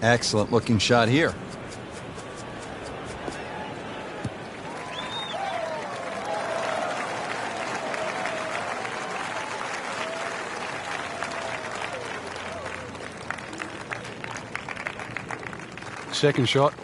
Excellent looking shot here. Second shot.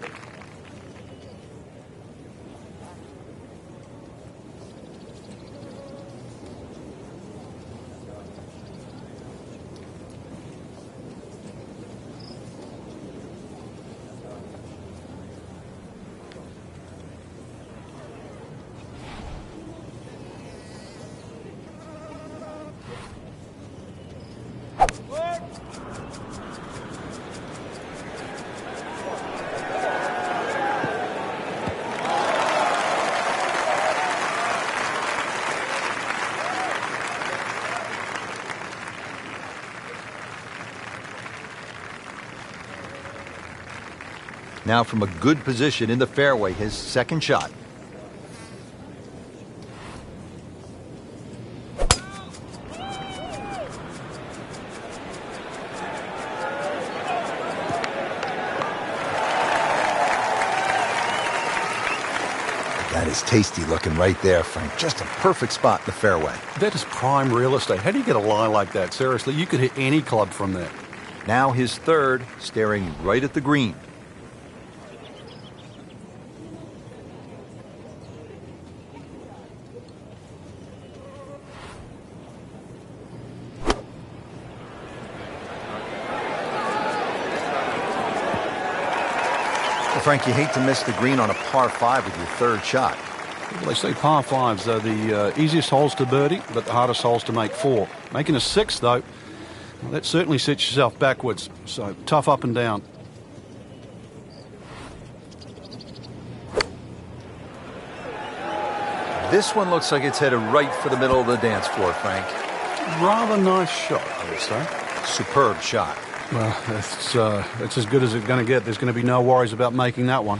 Now from a good position in the fairway, his second shot. That is tasty looking right there, Frank. Just a perfect spot in the fairway. That is prime real estate. How do you get a lie like that? Seriously, you could hit any club from that. Now his third, staring right at the green. Frank, you hate to miss the green on a par 5 with your third shot. Well, they say par 5s are the easiest holes to birdie, but the hardest holes to make 4. Making a 6, though, well, that certainly sets yourself backwards. So tough up and down. This one looks like it's headed right for the middle of the dance floor, Frank. Rather nice shot, I would say. Superb shot. Well, that's as good as it's going to get. There's going to be no worries about making that one.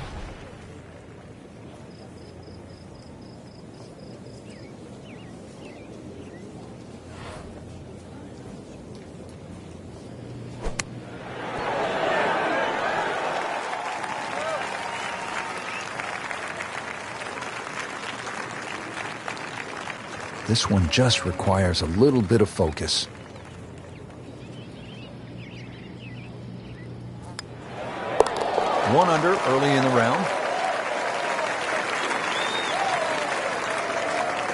This one just requires a little bit of focus. One under early in the round.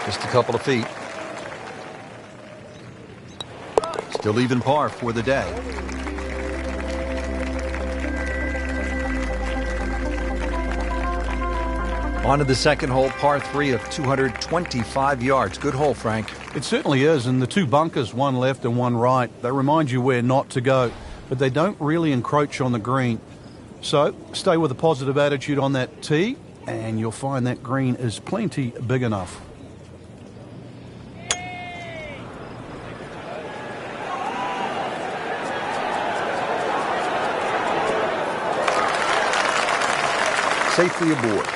Just a couple of feet. Still even par for the day. On to the second hole, par 3 of 225 yards. Good hole, Frank. It certainly is, and the two bunkers, one left and one right, they remind you where not to go, but they don't really encroach on the green. So stay with a positive attitude on that tee, and you'll find that green is plenty big enough. Safely aboard.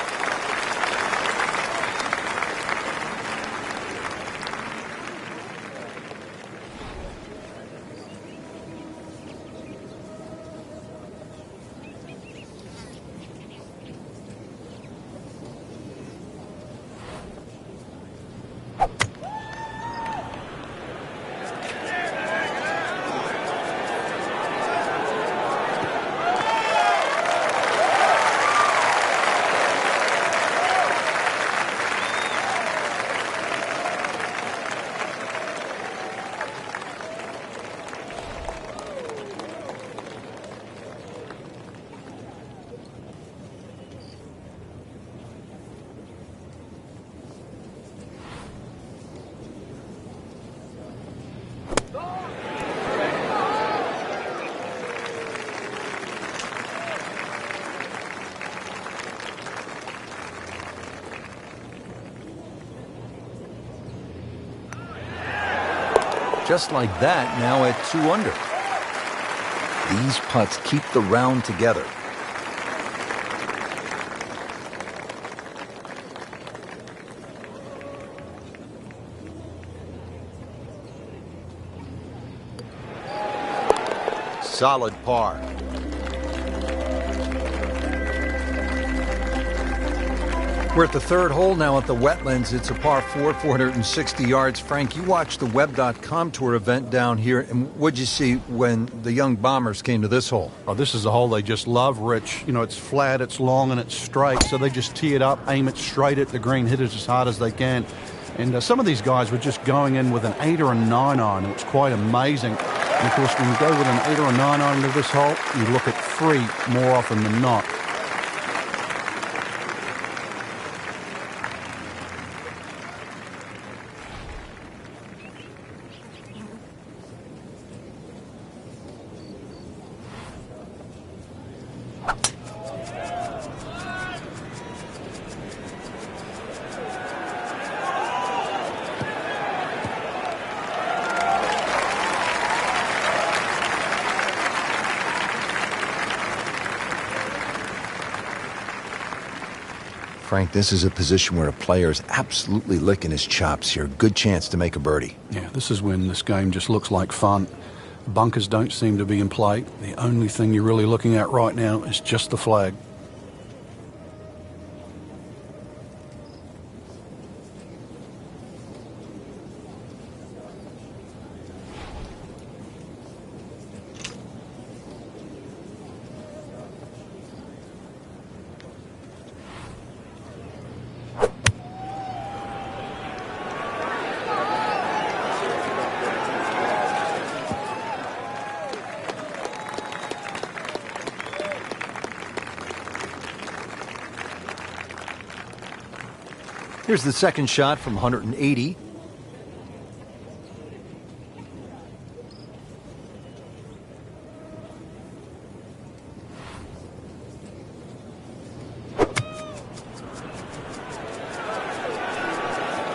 Just like that, now at 2 under. These putts keep the round together. Solid par. We're at the third hole now at the Wetlands. It's a par 4, 460 yards. Frank, you watched the Web.com Tour event down here, and what'd you see when the young bombers came to this hole? Oh, this is a hole they just love, Rich. You know, it's flat, it's long, and it's straight, so they just tee it up, aim it straight at the green, hit it as hard as they can. And some of these guys were just going in with an 8 or a 9 iron. It was quite amazing. And, of course, when you go with an 8 or a 9 iron into this hole, you look at 3 more often than not. Frank, this is a position where a player is absolutely licking his chops here. Good chance to make a birdie. Yeah, this is when this game just looks like fun. Bunkers don't seem to be in play. The only thing you're really looking at right now is just the flag. Here's the second shot from 180.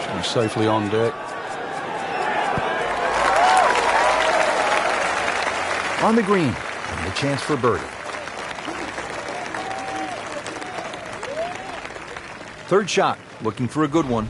Should be safely on deck. On the green, and a chance for birdie. Third shot, looking for a good one.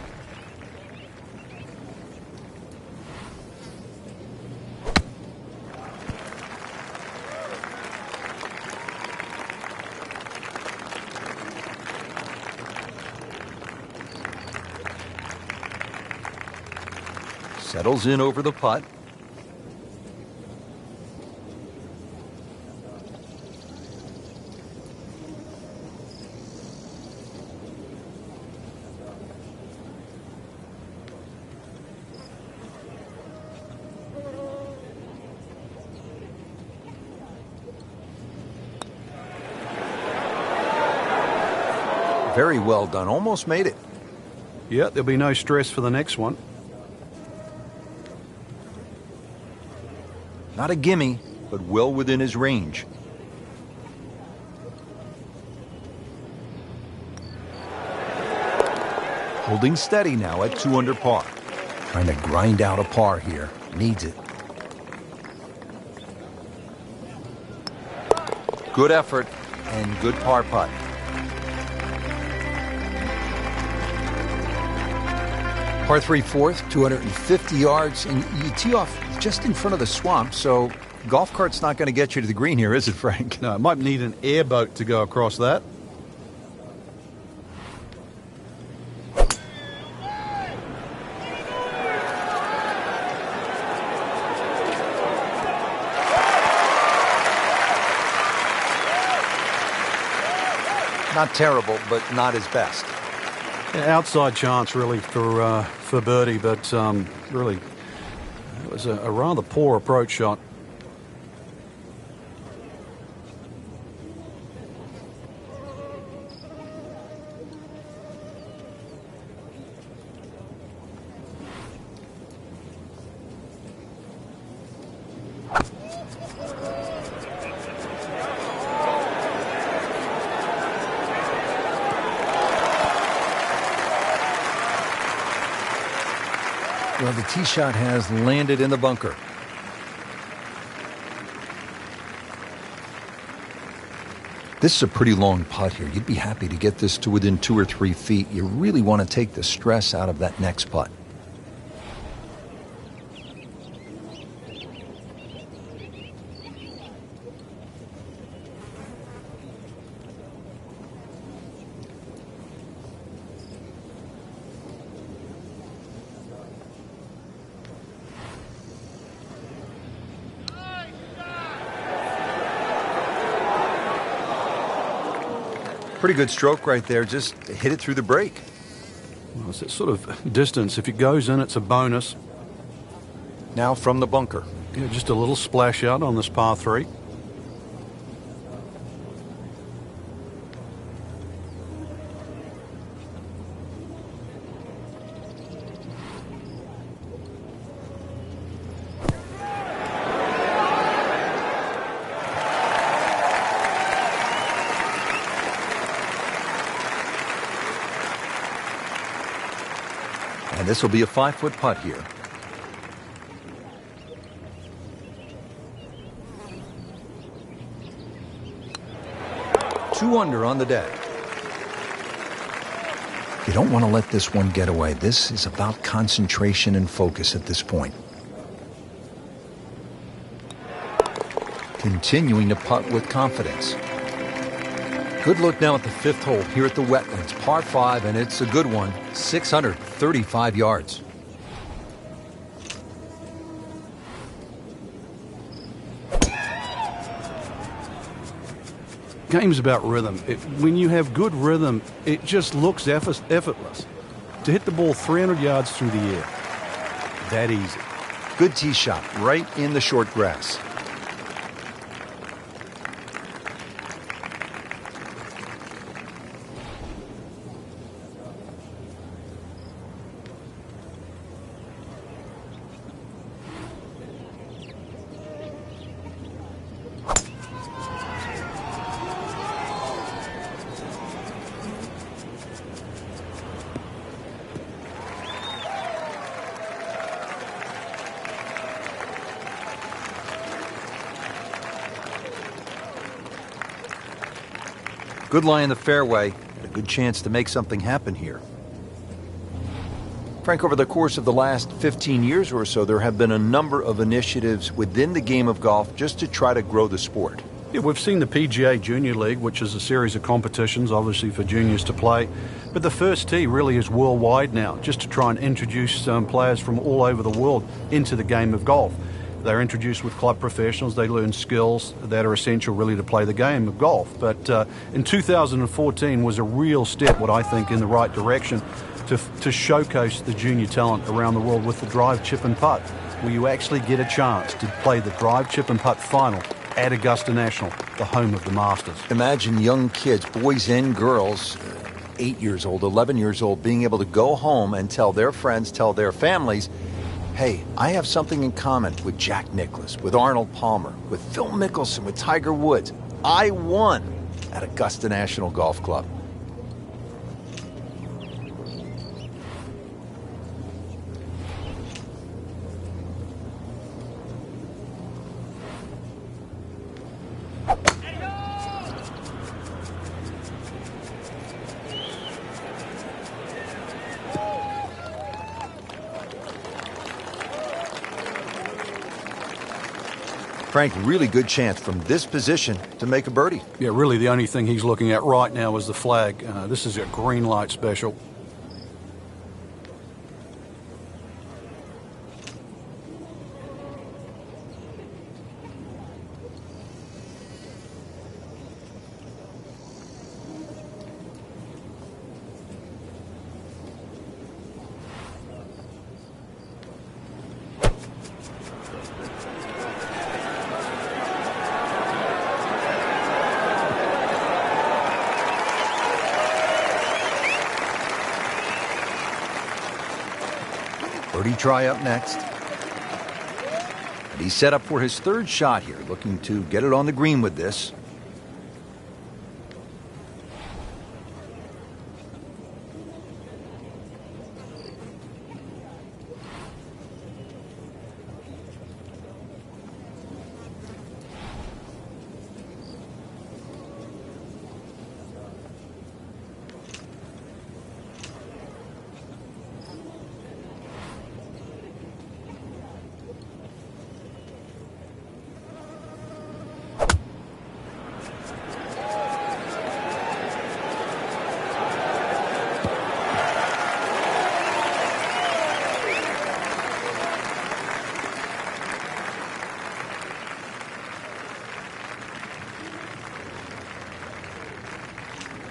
Settles in over the putt. Very well done. Almost made it. Yeah, there'll be no stress for the next one. Not a gimme, but well within his range. Holding steady now at 2 under par. Trying to grind out a par here. Needs it. Good effort and good par putt. Par 3 fourth, 250 yards, and you tee off just in front of the swamp, so golf cart's not going to get you to the green here, is it, Frank? No, it might need an airboat to go across that. Not terrible, but not his best. Outside chance, really, for birdie, but really, it was a rather poor approach shot. Well, the tee shot has landed in the bunker. This is a pretty long putt here. You'd be happy to get this to within 2 or 3 feet. You really want to take the stress out of that next putt. Pretty good stroke right there. Just hit it through the break. Well, it's that sort of distance. If it goes in, it's a bonus. Now from the bunker. Yeah, just a little splash out on this par 3. And this will be a 5-foot putt here. Two under on the deck. You don't want to let this one get away. This is about concentration and focus at this point. Continuing to putt with confidence. Good look now at the 5th hole here at the Wetlands, par 5, and it's a good one, 635 yards. Game's about rhythm. When you have good rhythm, it just looks effortless. To hit the ball 300 yards through the air, that easy. Good tee shot right in the short grass. Good lie in the fairway, a good chance to make something happen here. Frank, over the course of the last 15 years or so, there have been a number of initiatives within the game of golf just to try to grow the sport. Yeah, we've seen the PGA Junior League, which is a series of competitions, obviously, for juniors to play. But the First Tee really is worldwide now, just to try and introduce players from all over the world into the game of golf. They're introduced with club professionals. They learn skills that are essential really to play the game of golf. But in 2014 was a real step, what I think, in the right direction to showcase the junior talent around the world with the drive, chip and putt, where you actually get a chance to play the drive, chip and putt final at Augusta National, the home of the Masters. Imagine young kids, boys and girls, 8 years old, 11 years old, being able to go home and tell their friends, tell their families, hey, I have something in common with Jack Nicklaus, with Arnold Palmer, with Phil Mickelson, with Tiger Woods. I won at Augusta National Golf Club. Frank, really good chance from this position to make a birdie. Yeah, really the only thing he's looking at right now is the flag. This is a green light special. Birdie try up next. And he's set up for his 3rd shot here, looking to get it on the green with this.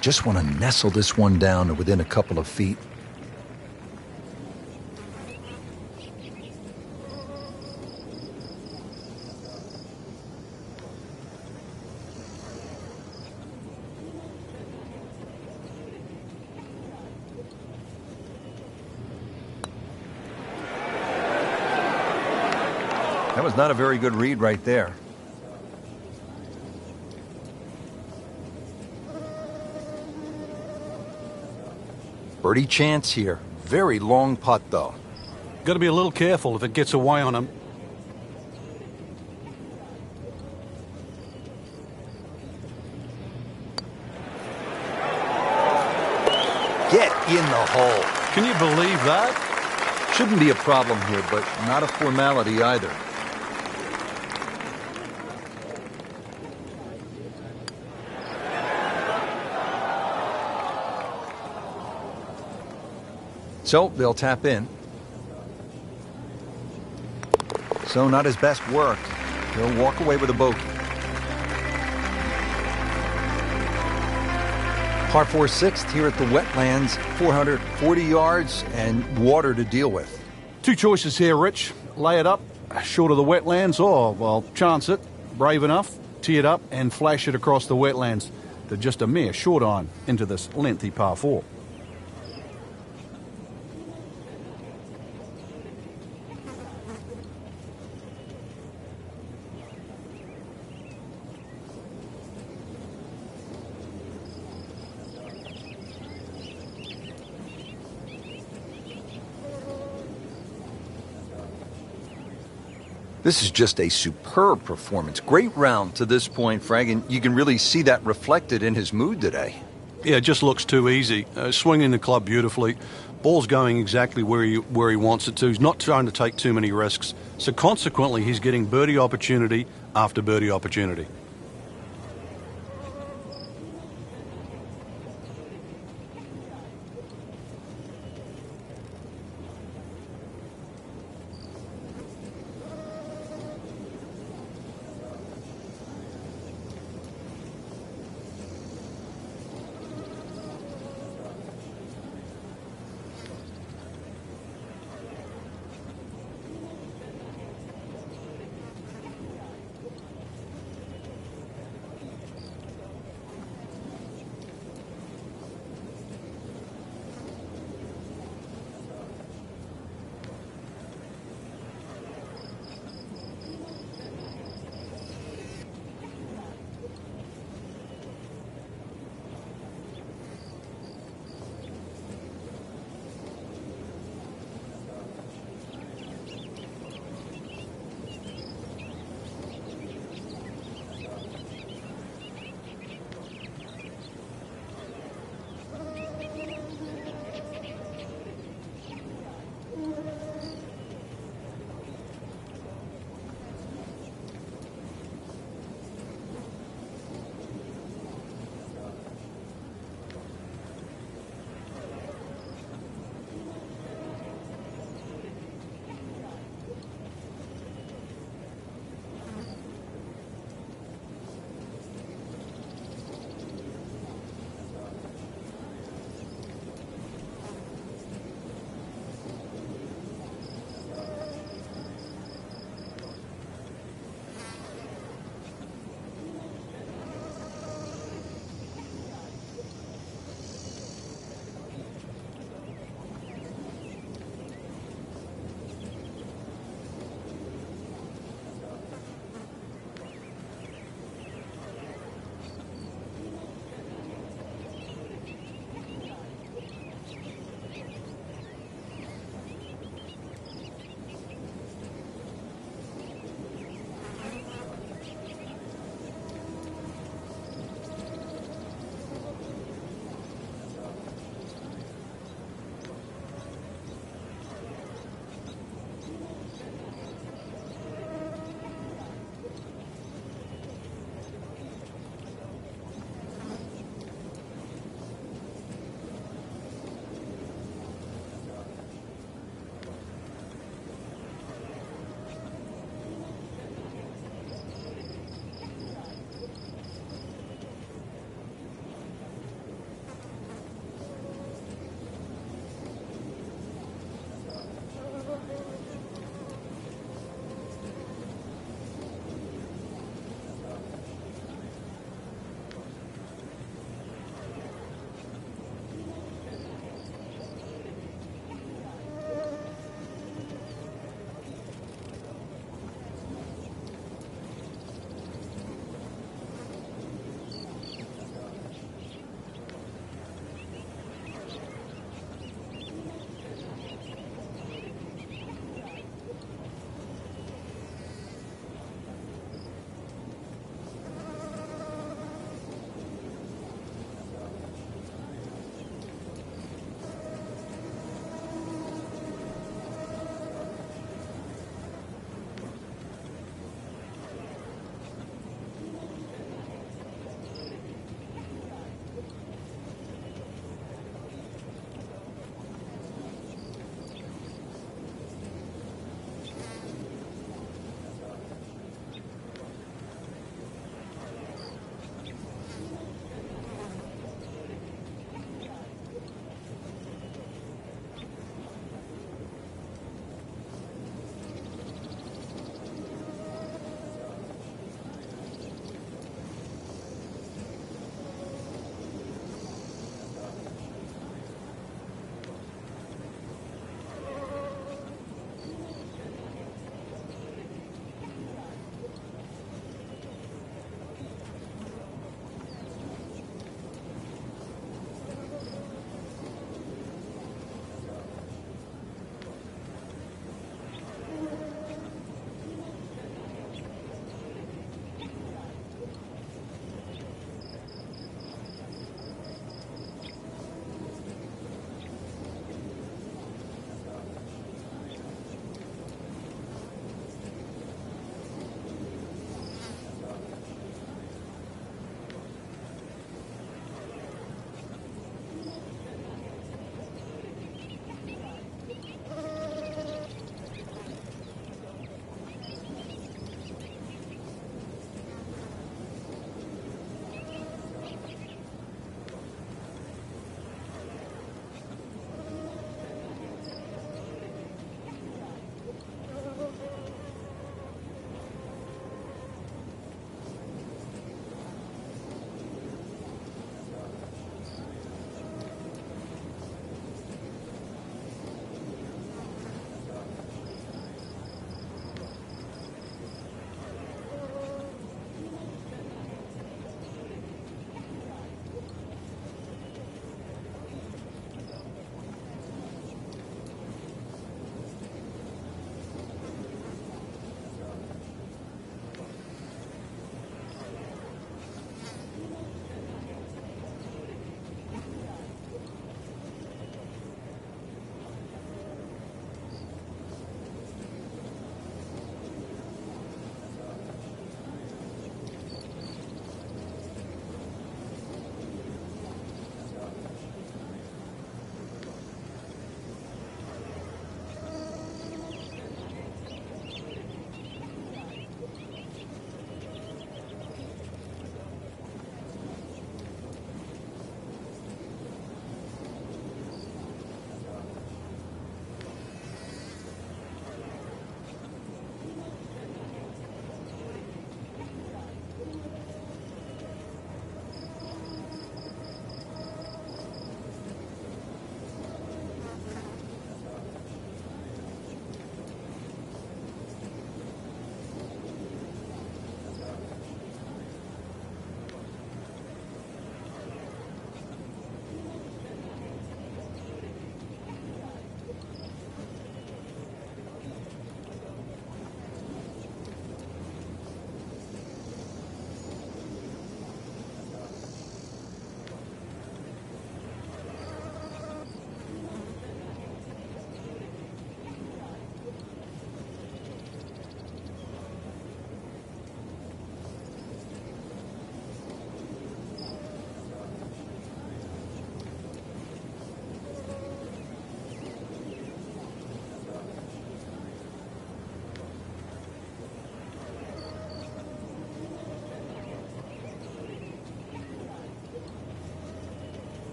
Just want to nestle this one down to within a couple of feet. That was not a very good read right there. Birdie chance here. Very long putt, though. Got to be a little careful if it gets away on him. Get in the hole. Can you believe that? Shouldn't be a problem here, but not a formality either. So they'll tap in. So not his best work. He'll walk away with a bogey. Par 4 sixth here at the Wetlands, 440 yards and water to deal with. Two choices here, Rich. Lay it up short of the Wetlands or, well, chance it. Brave enough, tee it up and flash it across the Wetlands to just a mere short iron into this lengthy par 4. This is just a superb performance. Great round to this point, Frank, and you can really see that reflected in his mood today. Yeah, it just looks too easy. Swinging the club beautifully. Ball's going exactly where he wants it to. He's not trying to take too many risks. So consequently, he's getting birdie opportunity after birdie opportunity.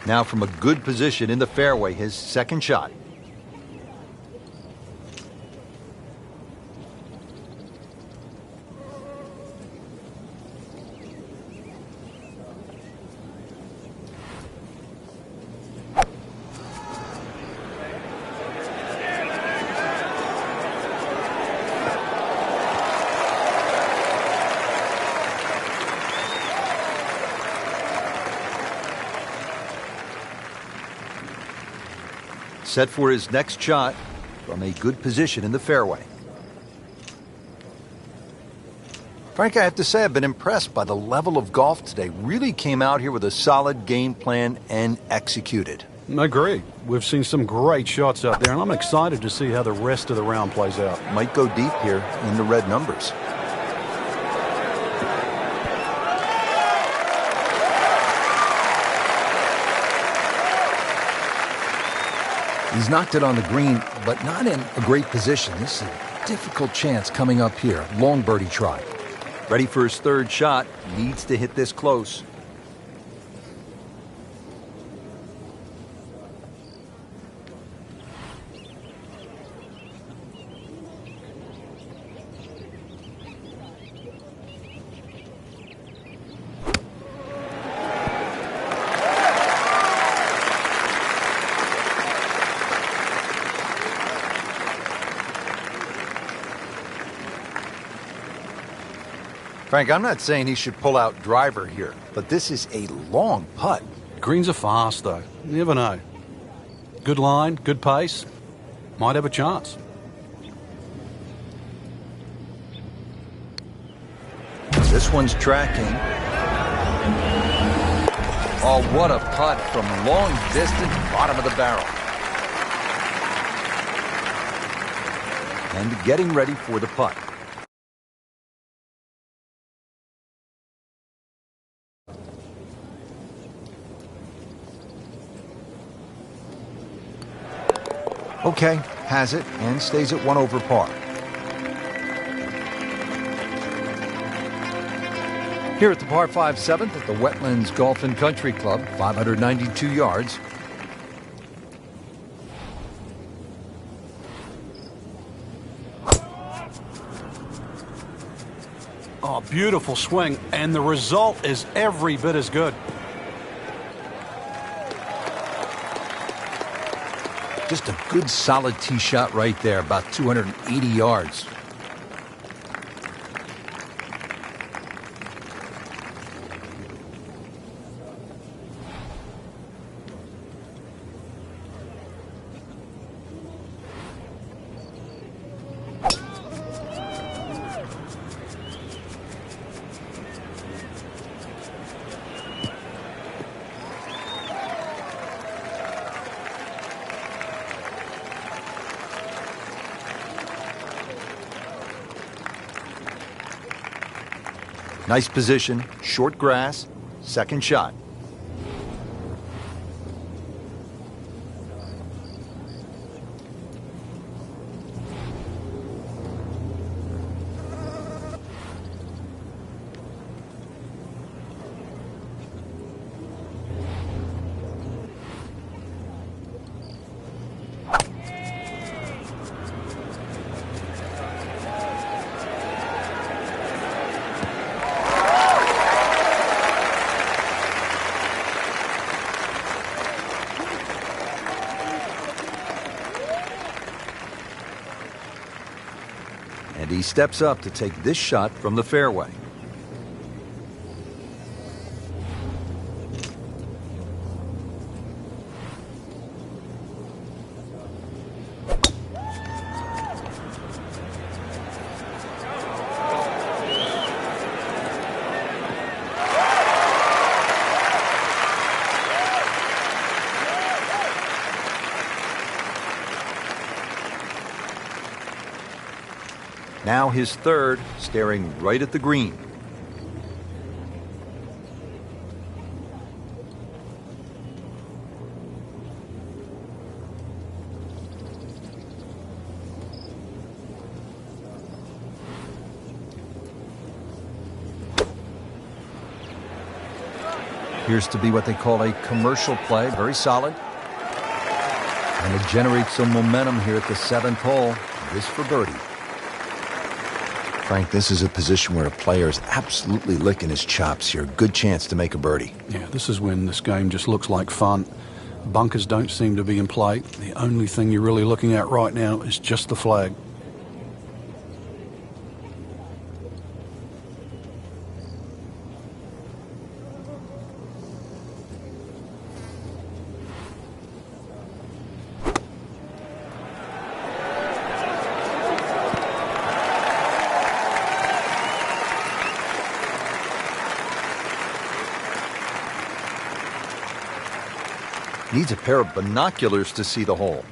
Now from a good position in the fairway, his second shot. Set for his next shot from a good position in the fairway. Frank, I have to say I've been impressed by the level of golf today. Really came out here with a solid game plan and executed. Agree. We've seen some great shots out there, and I'm excited to see how the rest of the round plays out. Might go deep here in the red numbers. He's knocked it on the green, but not in a great position. This is a difficult chance coming up here. Long birdie try. Ready for his third shot. Needs to hit this close. Frank, I'm not saying he should pull out driver here, but this is a long putt. Greens are fast, though. You never know. Good line, good pace. Might have a chance. This one's tracking. Oh, what a putt from long distance, bottom of the barrel. And getting ready for the putt. Okay, has it, and stays at 1 over par. Here at the par 5 7th at the Wetlands Golf and Country Club, 592 yards. Oh, beautiful swing, and the result is every bit as good. Just a good solid tee shot right there, about 280 yards. Nice position, short grass, second shot. And he steps up to take this shot from the fairway. Now his third, staring right at the green. Appears to be what they call a commercial play. Very solid. And it generates some momentum here at the 7th hole. This for birdie. Frank, this is a position where a player is absolutely licking his chops here. Good chance to make a birdie. Yeah, this is when this game just looks like fun. Bunkers don't seem to be in play. The only thing you're really looking at right now is just the flag. Needs a pair of binoculars to see the hole.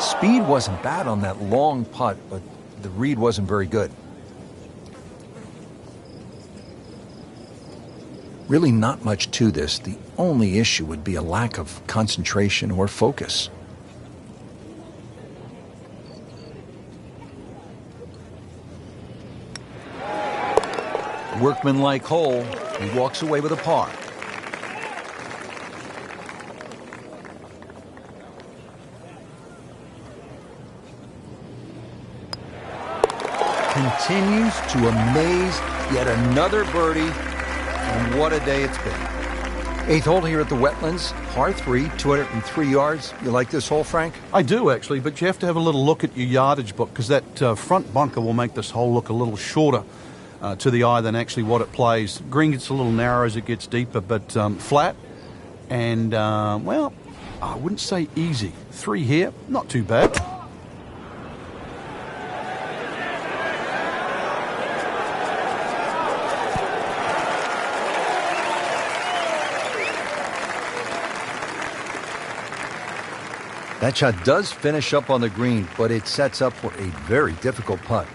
Speed wasn't bad on that long putt, but the read wasn't very good. Really not much to this. The only issue would be a lack of concentration or focus. Workmanlike hole. He walks away with a par. Continues to amaze. Yet another birdie. And what a day it's been. 8th hole here at the Wetlands, par 3, 203 yards. You like this hole, Frank? I do, actually, but you have to have a little look at your yardage book because that front bunker will make this hole look a little shorter to the eye than actually what it plays. Green gets a little narrow as it gets deeper, but flat and, well, I wouldn't say easy. 3 here, not too bad. That shot does finish up on the green, but it sets up for a very difficult putt.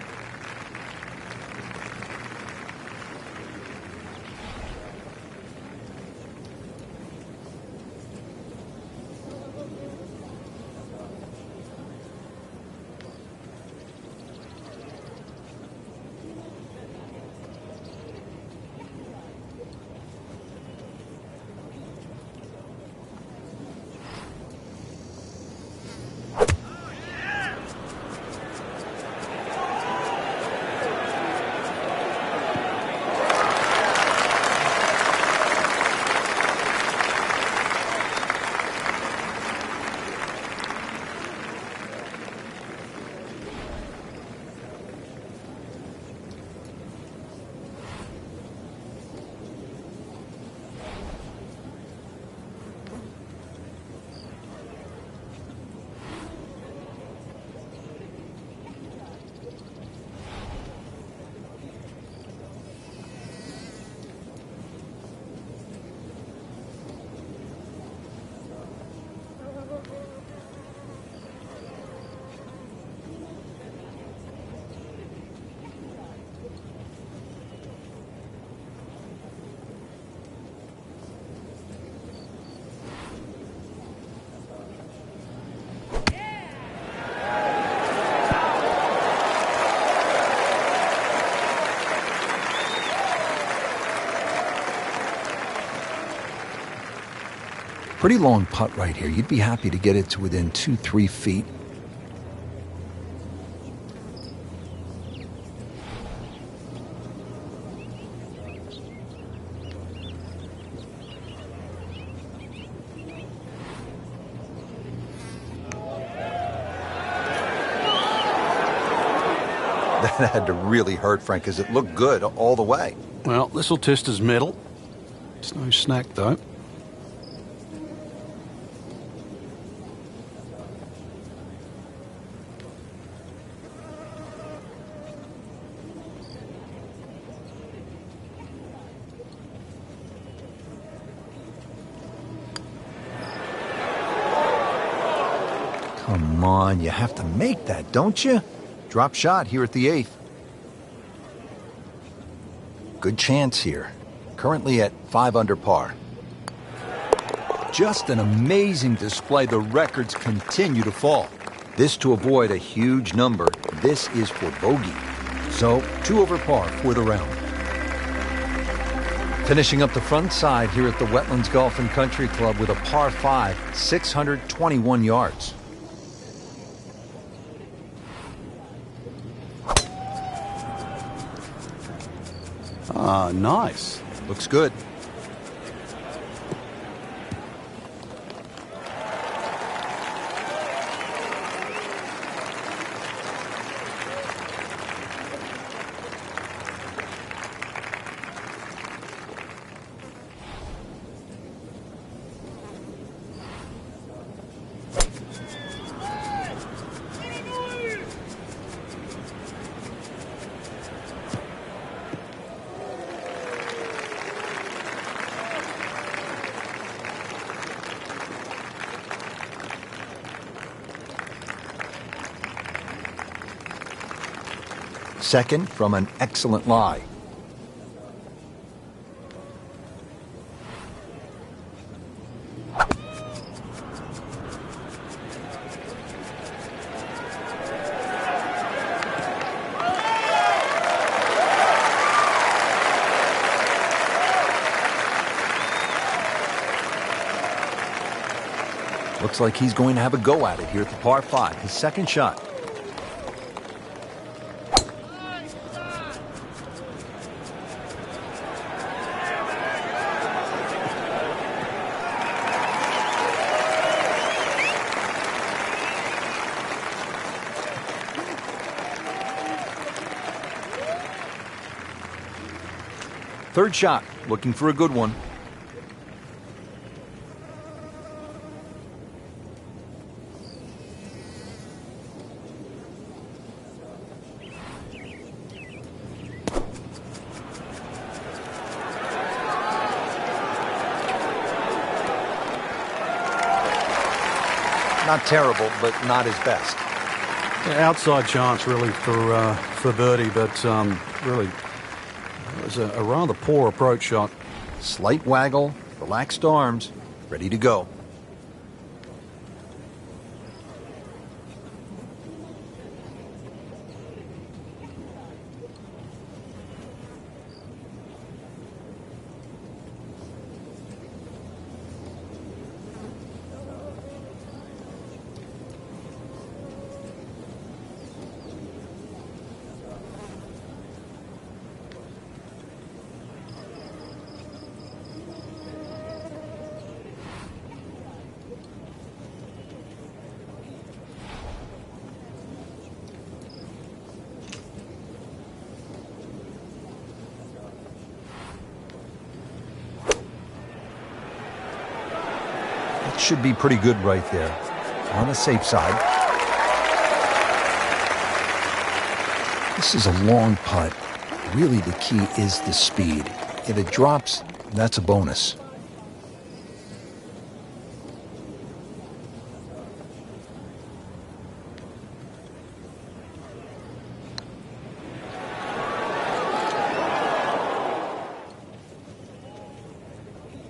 Pretty long putt right here. You'd be happy to get it to within 2-3 feet. That had to really hurt, Frank, because it looked good all the way. Well, this will test his mettle. It's no snack, though. Come on, you have to make that, don't you? Drop shot here at the 8th. Good chance here. Currently at 5 under par. Just an amazing display. The records continue to fall. This to avoid a huge number. This is for bogey. So, 2 over par for the round. Finishing up the front side here at the Wetlands Golf and Country Club with a par 5, 621 yards. Ah, nice. Looks good. Second from an excellent lie. Looks like he's going to have a go at it here at the par 5, his second shot. Third shot, looking for a good one. Not terrible, but not his best. Yeah, outside chance really for birdie, but really it was a rather poor approach shot. Slight waggle, relaxed arms, ready to go. Should be pretty good right there. On the safe side. This is a long putt. Really the key is the speed. If it drops, that's a bonus.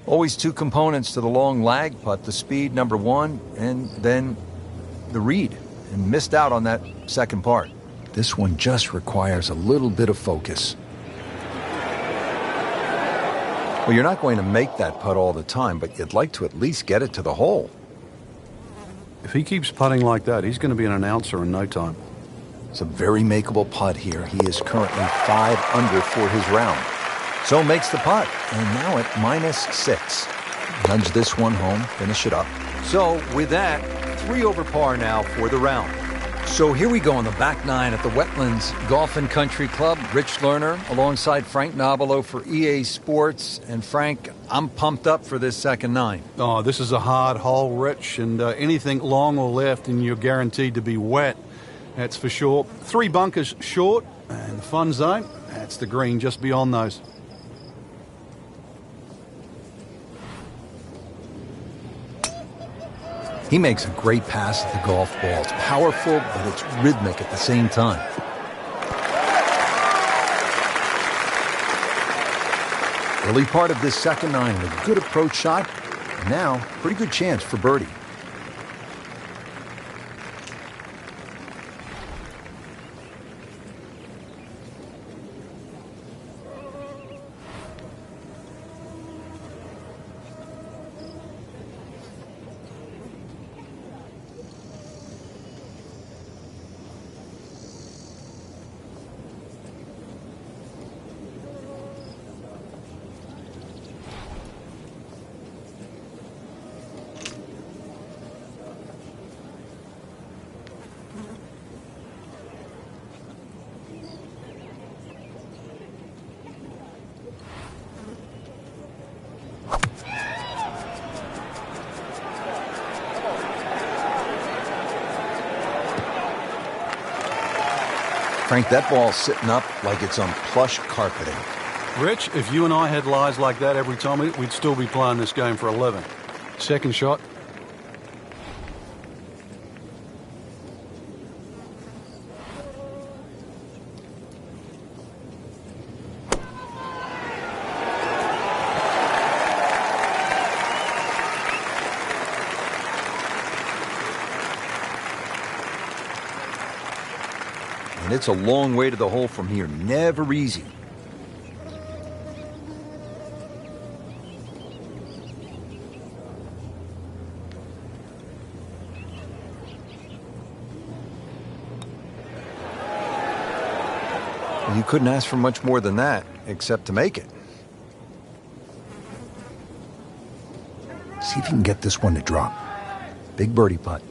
Always two components to the long lag putt, the speed, number one, and then the read. And missed out on that second part. This one just requires a little bit of focus. Well, you're not going to make that putt all the time, but you'd like to at least get it to the hole. If he keeps putting like that, he's going to be an announcer in no time. It's a very makeable putt here. He is currently 5 under for his round. So makes the putt, and now at -6. Nudge this one home, finish it up. So with that, 3 over par now for the round. So here we go on the back 9 at the Wetlands Golf and Country Club. Rich Lerner alongside Frank Nobilo for EA Sports. And Frank, I'm pumped up for this second 9. Oh, this is a hard hole, Rich, and anything long or left and you're guaranteed to be wet. That's for sure. 3 bunkers short, and the fun zone, that's the green just beyond those. He makes a great pass at the golf ball. It's powerful, but it's rhythmic at the same time. Early part of this second nine, a good approach shot. And now, pretty good chance for birdie. Frank, that ball's sitting up like it's on plush carpeting. Rich, if you and I had lies like that every time, we'd still be playing this game for 11. Second shot. And it's a long way to the hole from here. Never easy. You couldn't ask for much more than that, except to make it. See if you can get this one to drop. Big birdie putt.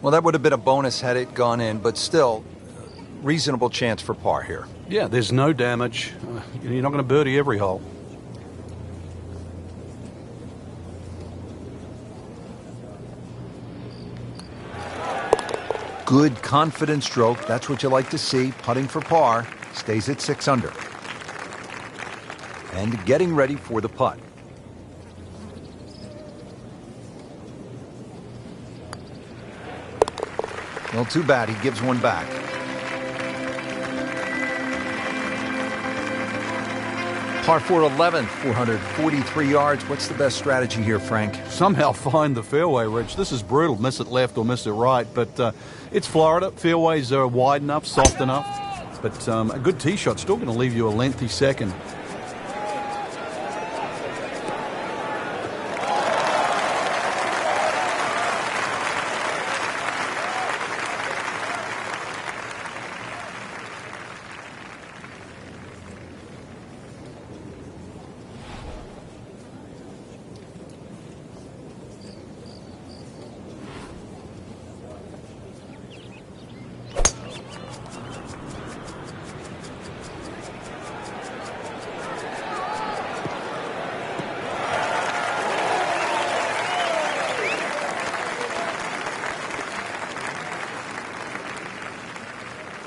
Well, that would have been a bonus had it gone in, but still, reasonable chance for par here. Yeah, there's no damage. You're not going to birdie every hole. Good, confident stroke. That's what you like to see. Putting for par. Stays at 6 under. And getting ready for the putt. Well, too bad. He gives one back. Par 4 11th, 443 yards. What's the best strategy here, Frank? Somehow find the fairway, Rich. This is brutal. Miss it left or miss it right. But it's Florida. Fairways are wide enough, soft enough. But a good tee shot's still going to leave you a lengthy second.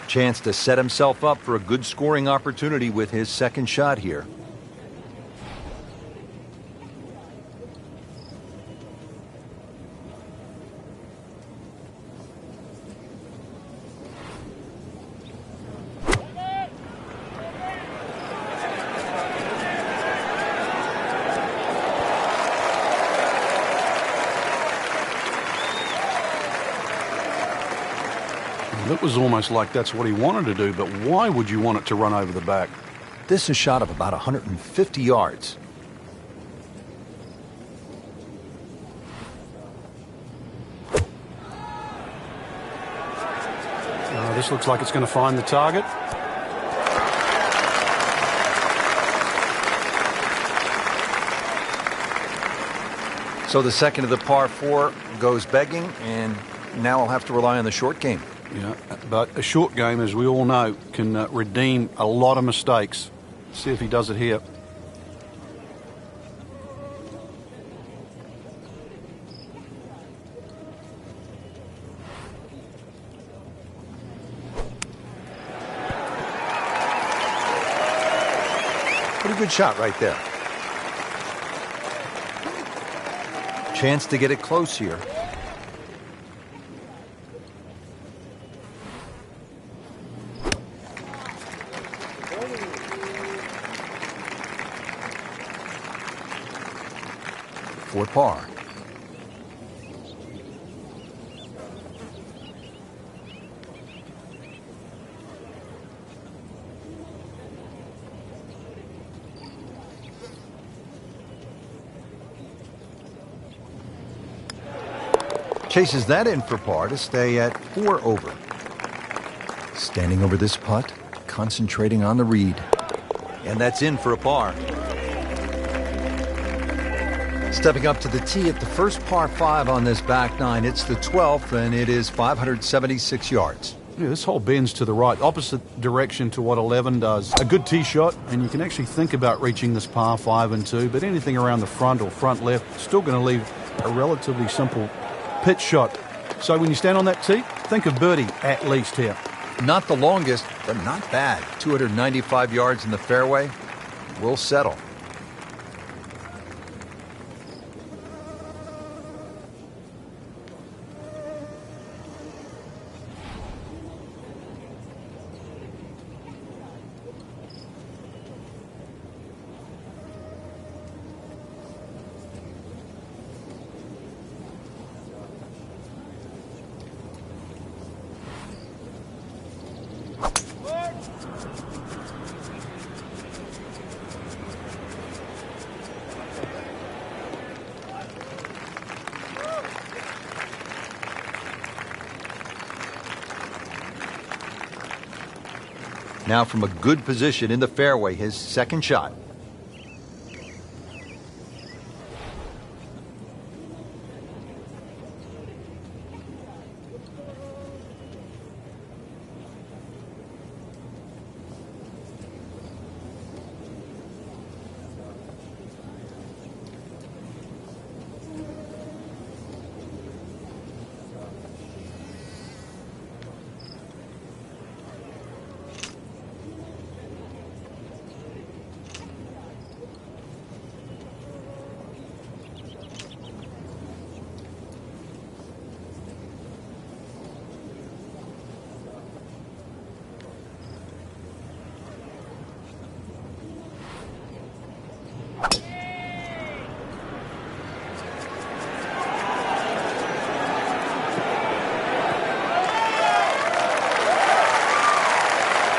Chance to set himself up for a good scoring opportunity with his second shot here. It was almost like that's what he wanted to do, but why would you want it to run over the back? This is a shot of about 150 yards. This looks like it's going to find the target. So the second of the par 4 goes begging, and now I'll have to rely on the short game. Yeah, but a short game, as we all know, can redeem a lot of mistakes. See if he does it here. Pretty good shot right there. Chance to get it close here. for par. Chases that in for par to stay at 4 over. Standing over this putt, concentrating on the read. And that's in for a par. Stepping up to the tee at the first par 5 on this back nine. It's the 12th, and it is 576 yards. Yeah, this hole bends to the right, opposite direction to what 11 does. A good tee shot, and you can actually think about reaching this par 5 and 2, but anything around the front or front left, still going to leave a relatively simple pitch shot. So when you stand on that tee, think of birdie at least here. Not the longest, but not bad. 295 yards in the fairway. We'll settle. Now from a good position in the fairway, his second shot.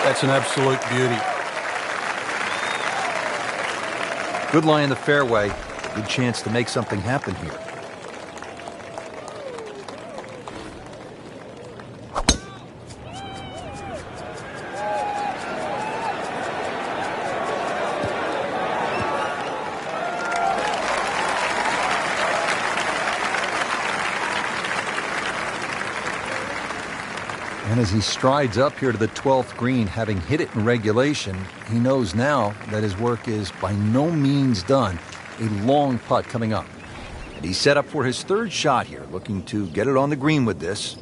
That's an absolute beauty. Good lie in the fairway. Good chance to make something happen here. And as he strides up here to the 12th green, having hit it in regulation, he knows now that his work is by no means done. A long putt coming up. And he's set up for his third shot here, looking to get it on the green with this.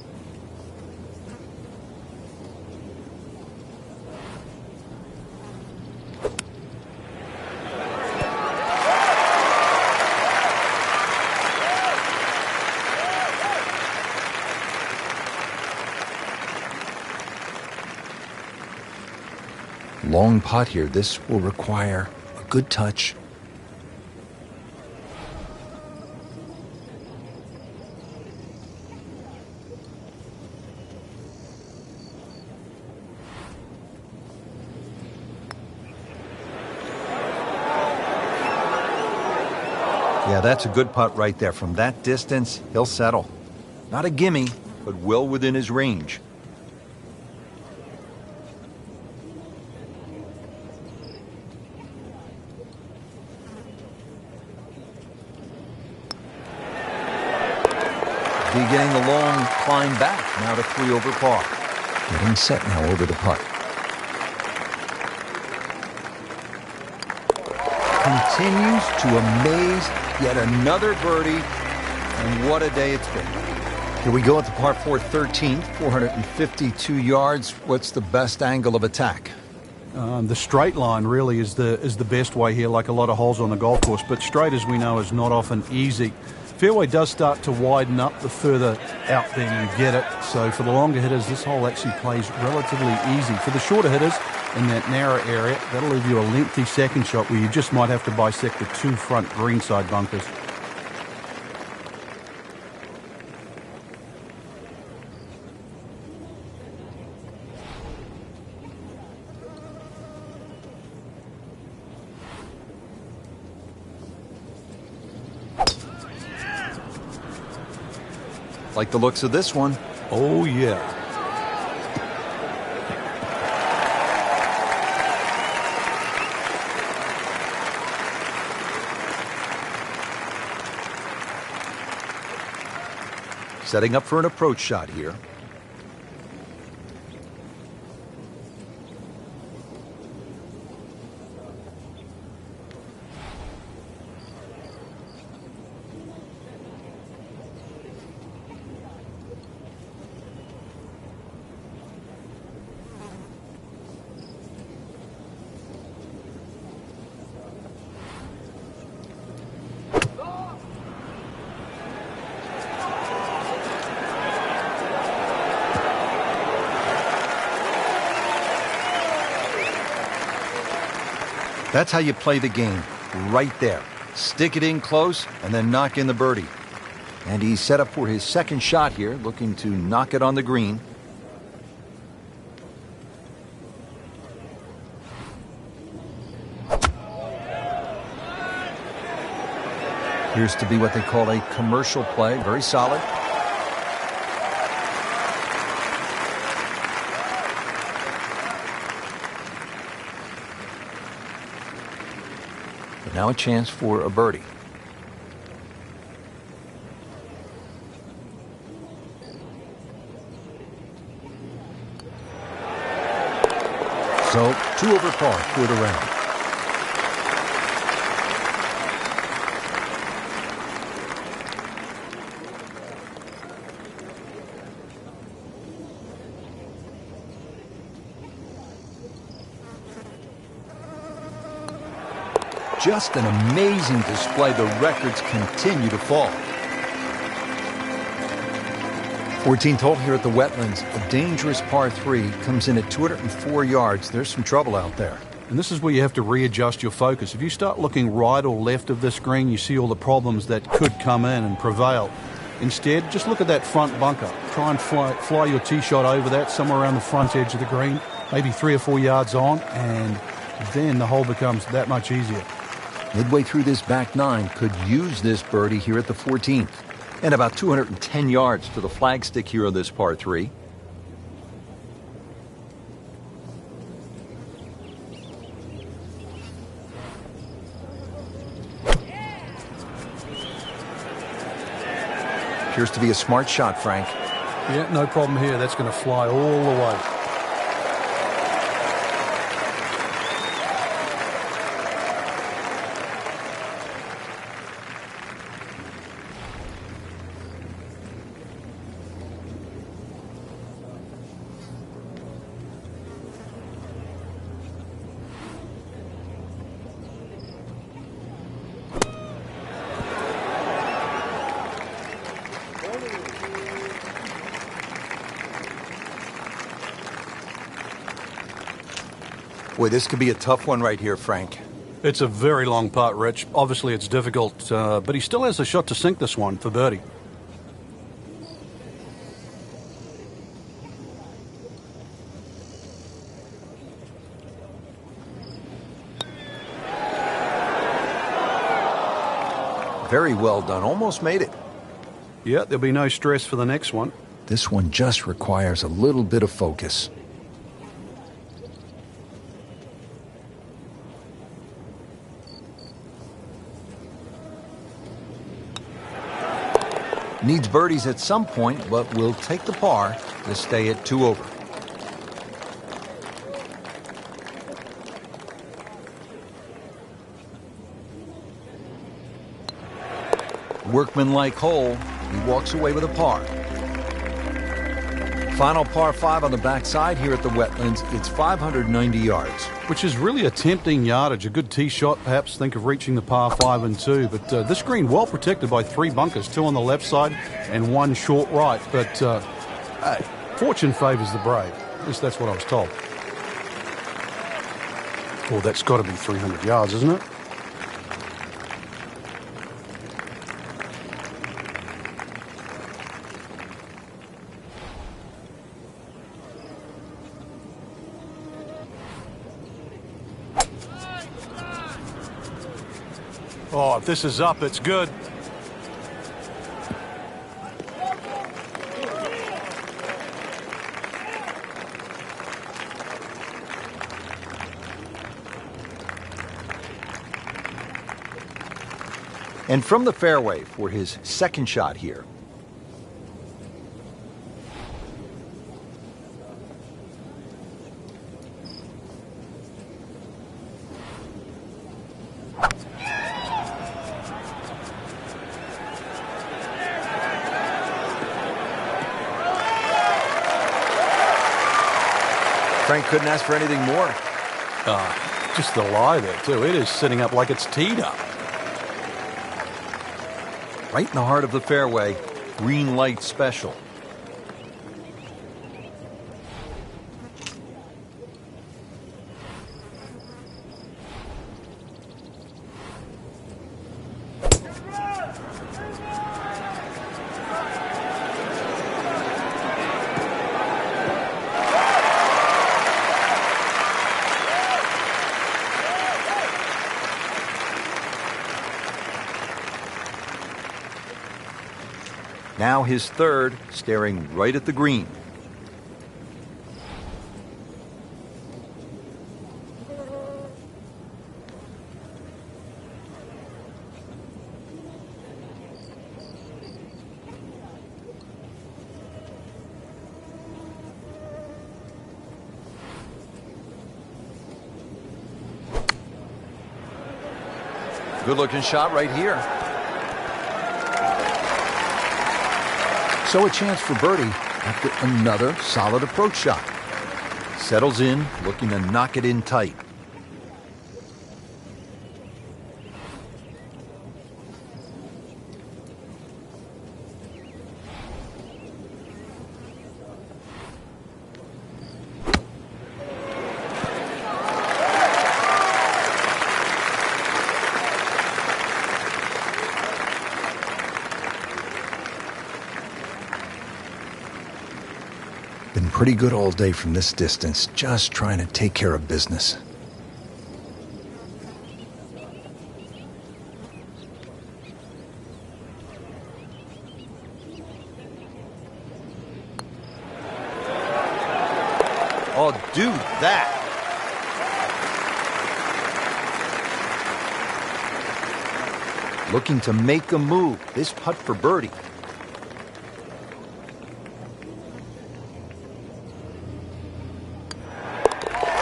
Long putt here. This will require a good touch. Yeah, that's a good putt right there. From that distance, he'll settle. Not a gimme, but well within his range. Beginning the long climb back, now to 3 over par. Getting set now over the putt. Continues to amaze, yet another birdie, and what a day it's been. Here we go at the par 4 13th, 452 yards. What's the best angle of attack? The straight line really is the best way here, like a lot of holes on the golf course, but straight, as we know, is not often easy. Fairway does start to widen up the further out there you get it. So for the longer hitters, this hole actually plays relatively easy. For the shorter hitters in that narrow area, that'll leave you a lengthy second shot where you just might have to bisect the 2 front greenside bunkers. Like the looks of this one. Oh, yeah. Setting up for an approach shot here. That's how you play the game, right there. Stick it in close and then knock in the birdie. And he's set up for his second shot here, looking to knock it on the green. Appears to be what they call a commercial play, very solid. Now a chance for a birdie. So, 2 over par for the round. Just an amazing display. The records continue to fall. 14th hole here at the Wetlands. A dangerous par 3 comes in at 204 yards. There's some trouble out there. And this is where you have to readjust your focus. If you start looking right or left of this green, you see all the problems that could come in and prevail. Instead, just look at that front bunker. Try and fly your tee shot over that, somewhere around the front edge of the green, maybe 3 or 4 yards on, and then the hole becomes that much easier. Midway through this back 9, could use this birdie here at the 14th. And about 210 yards to the flagstick here on this par 3. Appears to be a smart shot, Frank. Yeah, no problem here. That's going to fly all the way. Boy, this could be a tough one right here, Frank. It's a very long putt, Rich. Obviously, it's difficult, but he still has a shot to sink this one for birdie. Very well done. Almost made it. Yeah, there'll be no stress for the next one. This one just requires a little bit of focus. Needs birdies at some point, but will take the par to stay at 2 over. Workmanlike hole. He walks away with a par. Final par 5 on the backside here at the Wetlands. It's 590 yards. Which is really a tempting yardage. A good tee shot, perhaps think of reaching the par 5 and 2. But this green well protected by 3 bunkers, 2 on the left side and 1 short right. But hey, fortune favours the brave. At least that's what I was told. Oh, that's got to be 300 yards, isn't it? Oh, if this is up, it's good. And from the fairway for his second shot here. Frank couldn't ask for anything more. Just the lie there, too. It is sitting up like it's teed up. Right in the heart of the fairway, green light special. Now his third, staring right at the green. Good-looking shot right here. So a chance for birdie after another solid approach shot. Settles in, looking to knock it in tight. Been pretty good all day from this distance, just trying to take care of business. Oh, dude, that. Looking to make a move. This putt for birdie.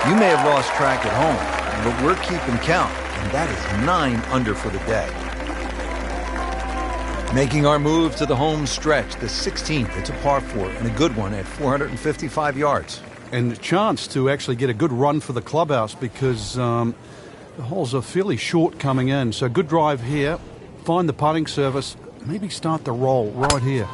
You may have lost track at home, but we're keeping count, and that is 9 under for the day. Making our move to the home stretch, the 16th. It's a par 4 and a good one at 455 yards. And a chance to actually get a good run for the clubhouse because the holes are fairly short coming in. So good drive here, find the putting surface, maybe start the roll right here.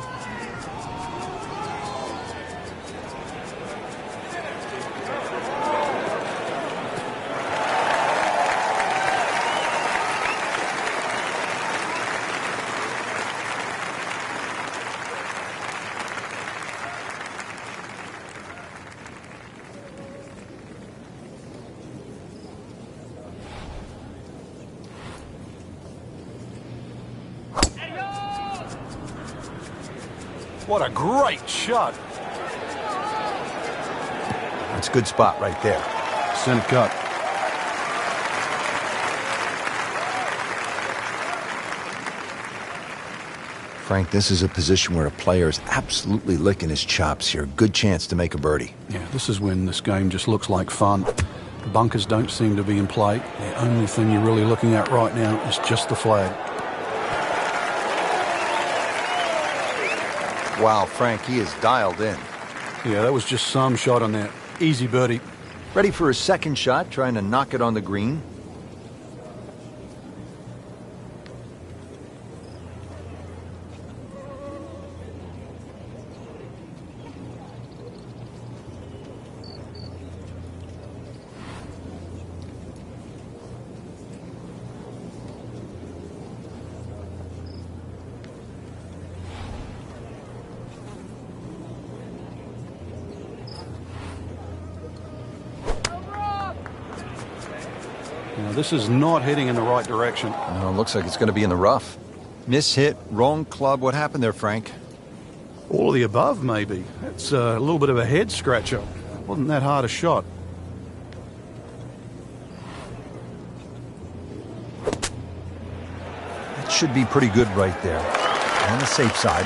What a great shot. That's a good spot right there. Center cut. Frank, this is a position where a player is absolutely licking his chops here. Good chance to make a birdie. Yeah, this is when this game just looks like fun. The bunkers don't seem to be in play. The only thing you're really looking at right now is just the flag. Wow, Frank, he is dialed in. Yeah, that was just some shot on that. Easy birdie. Ready for his second shot, trying to knock it on the green. Now, this is not heading in the right direction. No, it looks like it's going to be in the rough. Miss hit, wrong club. What happened there, Frank? All of the above, maybe. That's a little bit of a head scratcher. Wasn't that hard a shot. That should be pretty good right there. On the safe side.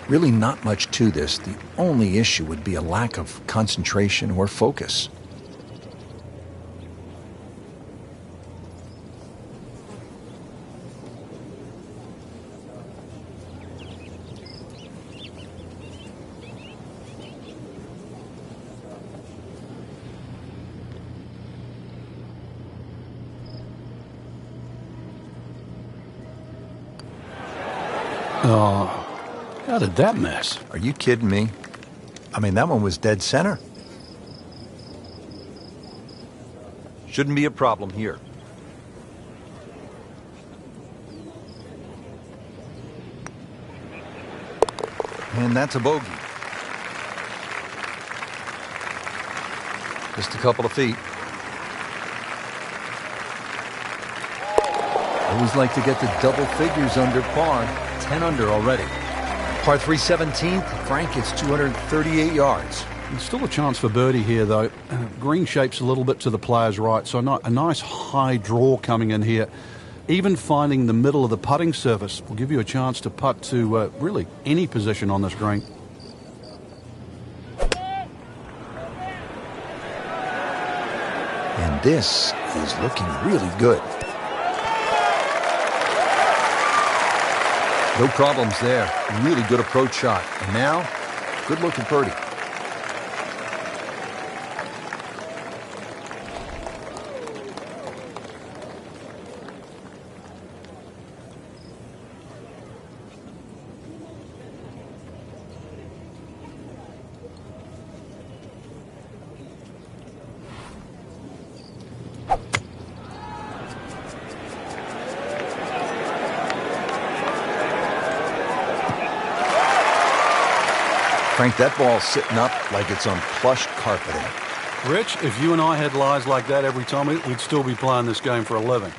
Really not much to this. The only issue would be a lack of concentration or focus. Oh. How did that miss? Are you kidding me? I mean, that one was dead center. Shouldn't be a problem here. And that's a bogey. Just a couple of feet. Always like to get the double figures under par. 10 under already. Par 3 17th, Frank, it's 238 yards. There's still a chance for birdie here, though. Green shape's a little bit to the player's right, so a nice high draw coming in here. Even finding the middle of the putting surface will give you a chance to putt to really any position on this green. And this is looking really good. No problems there. Really good approach shot. And now, good look at birdie. Frank, that ball's sitting up like it's on plush carpeting. Rich, if you and I had lies like that every time, we'd still be playing this game for a living.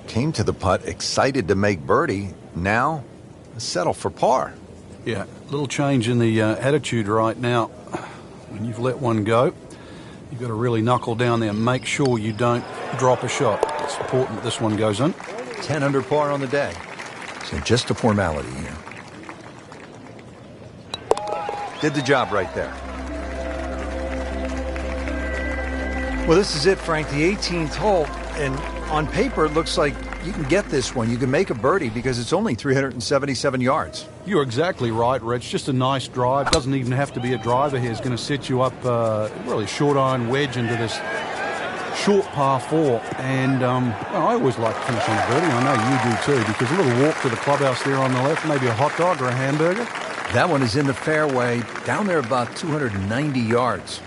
Came to the putt excited to make birdie. Now, settle for par. Yeah, a little change in the attitude right now. When you've let one go, you've got to really knuckle down there and make sure you don't drop a shot. It's important that this one goes in. 10 under par on the day. So just a formality here. Did the job right there. Well, this is it, Frank. The 18th hole. And on paper, it looks like you can get this one. You can make a birdie because it's only 377 yards. You're exactly right, Rich. Just a nice drive. Doesn't even have to be a driver here. It's going to set you up really a short iron wedge into this short par 4. And I always like to finish on a birdie. I know you do too, because a little walk to the clubhouse there on the left, maybe a hot dog or a hamburger. That one is in the fairway, down there about 290 yards.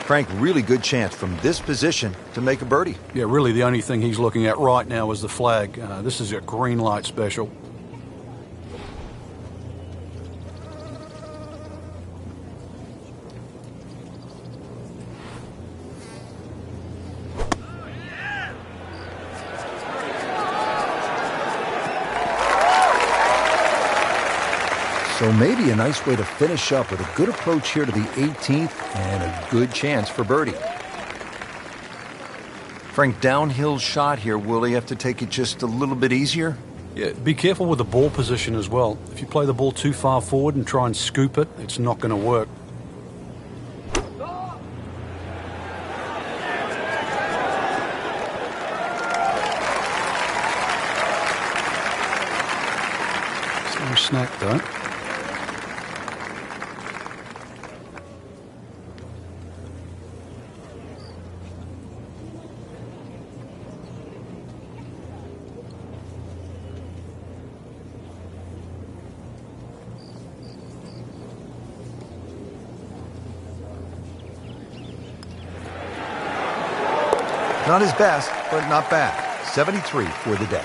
Frank, really good chance from this position to make a birdie. Yeah, really the only thing he's looking at right now is the flag. This is a green light special. So So maybe a nice way to finish up with a good approach here to the 18th and a good chance for birdie. Frank, downhill shot here. Will he have to take it just a little bit easier? Yeah, be careful with the ball position as well. If you play the ball too far forward and try and scoop it, it's not going to work. No snack though. Not his best, but not bad. 73 for the day.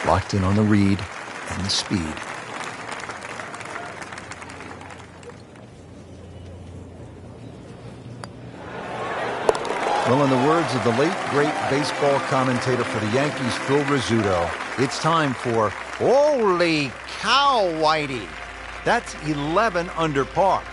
Locked in on the read and the speed. Well, in the words of the late, great baseball commentator for the Yankees, Phil Rizzuto, it's time for Holy Cow, Whitey. That's 11 under par.